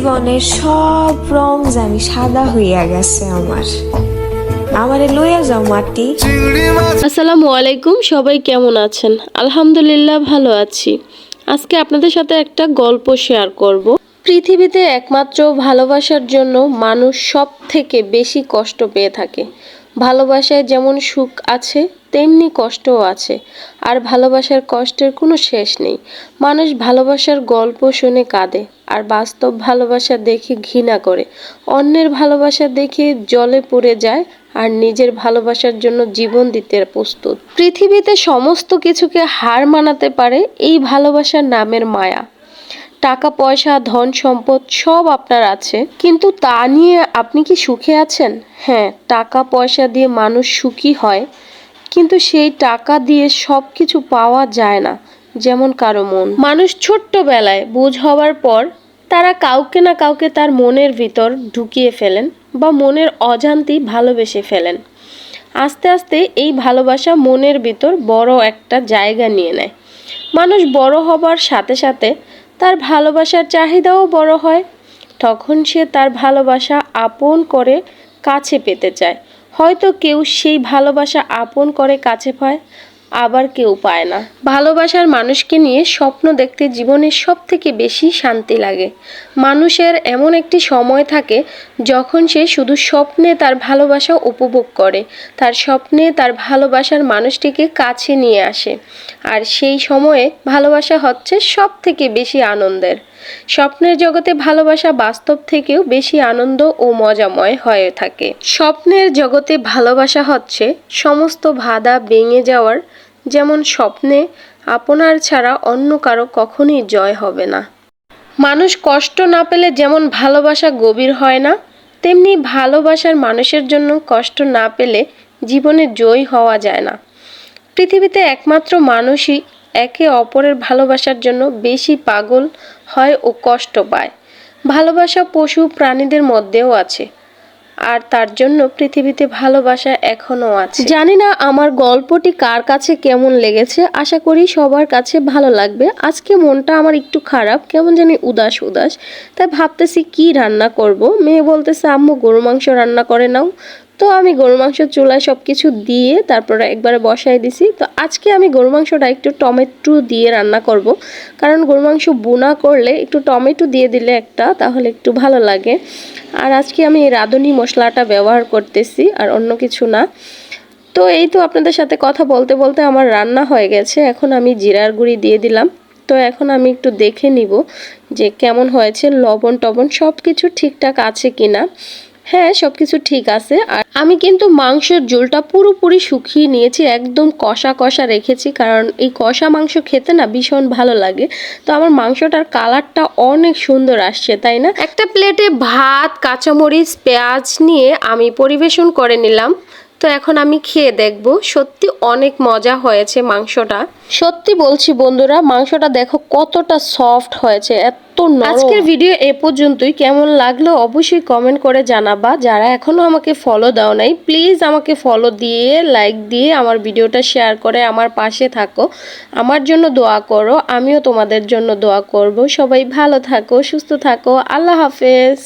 জীবনের সব রং জানি সাদা হইয়া গেছে আমারে লইয়া যাও মাটি। আসসালামু আলাইকুম, সবাই কেমন আছেন? আলহামদুলিল্লাহ ভালো আছি। আজকে আপনাদের সাথে একটা গল্প শেয়ার করব। পৃথিবীতে একমাত্র ভালোবাসার জন্য মানুষ সব থেকে বেশি কষ্ট পেয়ে থাকে। ভালোবাসায় যেমন সুখ আছে তেমনি কষ্টও আছে, আর ভালোবাসার কষ্টের কোনো শেষ নেই। মানুষ ভালোবাসার গল্প শুনে কাঁদে, আর বাস্তব ভালোবাসা দেখে ঘৃণা করে। অন্যের ভালোবাসা দেখে জলে পড়ে যায়, আর নিজের ভালোবাসার জন্য জীবন দিতে প্রস্তুত। পৃথিবীতে সমস্ত কিছুকে হার মানাতে পারে এই ভালোবাসার নামের মায়া। টাকা পয়সা ধন সম্পদ সব আপনার আছে, কিন্তু তা নিয়ে আপনি কি সুখে আছেন? হ্যাঁ, টাকা পয়সা দিয়ে মানুষ সুখী হয়, কিন্তু সেই টাকা দিয়ে সব কিছু পাওয়া যায় না। যেমন কারো মন। মানুষ ছোট্টবেলায় বুঝ হওয়ার পর তারা কাউকে না কাউকে তার মনের ভিতর ঢুকিয়ে ফেলেন, বা মনের অজান্তেই ভালোবেসে ফেলেন। আস্তে আস্তে এই ভালোবাসা মনের ভিতর বড় একটা জায়গা নিয়ে নেয়। মানুষ বড় হবার সাথে সাথে তার ভালোবাসার চাহিদাও বড় হয়। তখন সে তার ভালোবাসা আপন করে কাছে পেতে চায়। হয়তো কেউ সেই ভালোবাসা আপন করে কাছে পায়, আবার কেউ পায় না। ভালোবাসার মানুষকে নিয়ে স্বপ্ন দেখতে জীবনের সব থেকে বেশি শান্তি লাগে। মানুষের এমন একটি সময় থাকে যখন সে শুধু স্বপ্নে তার ভালোবাসা উপভোগ করে, তার স্বপ্নে তার ভালোবাসার মানুষটিকে কাছে নিয়ে আসে। আর সেই সময়ে ভালোবাসা হচ্ছে সব থেকে বেশি আনন্দের। স্বপ্নের জগতে ভালোবাসা বাস্তব থেকেও বেশি আনন্দ ও মজাময় হয়ে থাকে। স্বপ্নের জগতে ভালোবাসা হচ্ছে সমস্ত বাধা ভেঙে যাওয়ার, যেমন স্বপ্নে আপনার ছাড়া অন্য কারো কখনোই জয় হবে না। মানুষ কষ্ট না পেলে যেমন ভালোবাসা গভীর হয় না, তেমনি ভালোবাসার মানুষের জন্য কষ্ট না পেলে জীবনে জয়ী হওয়া যায় না। পৃথিবীতে একমাত্র মানুষই একে অপরের ভালোবাসার জন্য বেশি পাগল হয় ও কষ্ট পায়। ভালোবাসা পশু প্রাণীদের মধ্যেও আছে, আর তার জন্য পৃথিবীতে ভালোবাসা এখনো আছে। জানি না আমার গল্পটি কার কাছে কেমন লেগেছে, আশা করি সবার কাছে ভালো লাগবে। আজকে মনটা আমার একটু খারাপ, কেমন জানি উদাস উদাস, তাই ভাবতেছি কি রান্না করব। মেয়ে বলতেছে আম্মু গরু মাংস রান্না করে নাও। তো আমি গরু মাংস চুলায় সব কিছু দিয়ে তারপরে একবারে বসাই দিছি। তো আজকে আমি গরু মাংসটা একটু টমেটো দিয়ে রান্না করব, কারণ গরু মাংস বুনা করলে একটু টমেটো দিয়ে দিলে তাহলে একটু ভালো লাগে। আর আজকে আমি এই রাঁধুনি মশলাটা ব্যবহার করতেছি, আর অন্য কিছু না। তো এই তো আপনাদের সাথে কথা বলতে বলতে আমার রান্না হয়ে গেছে। এখন আমি জিরার গুঁড়ি দিয়ে দিলাম। তো এখন আমি একটু দেখে নিব যে কেমন হয়েছে, লবণ টবণ সব কিছু ঠিকঠাক আছে কিনা। হ্যাঁ, সব কিছু ঠিক আছে। আর আমি কিন্তু মাংসের ঝোলটা পুরোপুরি শুকিয়ে নিয়েছি, একদম কষা কষা রেখেছি, কারণ এই কষা মাংস খেতে না ভীষণ ভালো লাগে। তো আমার মাংসটার কালারটা অনেক সুন্দর আসছে, তাই না? একটা প্লেটে ভাত, কাঁচামরিচ, পেঁয়াজ নিয়ে আমি পরিবেশন করে নিলাম। তো এখন আমি খেয়ে দেখব, সত্যি অনেক মজা হয়েছে মাংসটা। সত্যি বলছি বন্ধুরা, মাংসটা দেখো কতটা সফট হয়েছে, এত নরম। আজকের ভিডিও এ পর্যন্তই। কেমন লাগলো অবশ্যই কমেন্ট করে জানাবা। যারা এখনো আমাকে ফলো দাও নাই, প্লিজ আমাকে ফলো দিয়ে লাইক দিয়ে আমার ভিডিওটা শেয়ার করে আমার পাশে থাকো। আমার জন্য দোয়া করো, আমিও তোমাদের জন্য দোয়া করব। সবাই ভালো থাকো, সুস্থ থাকো। আল্লাহ হাফেজ।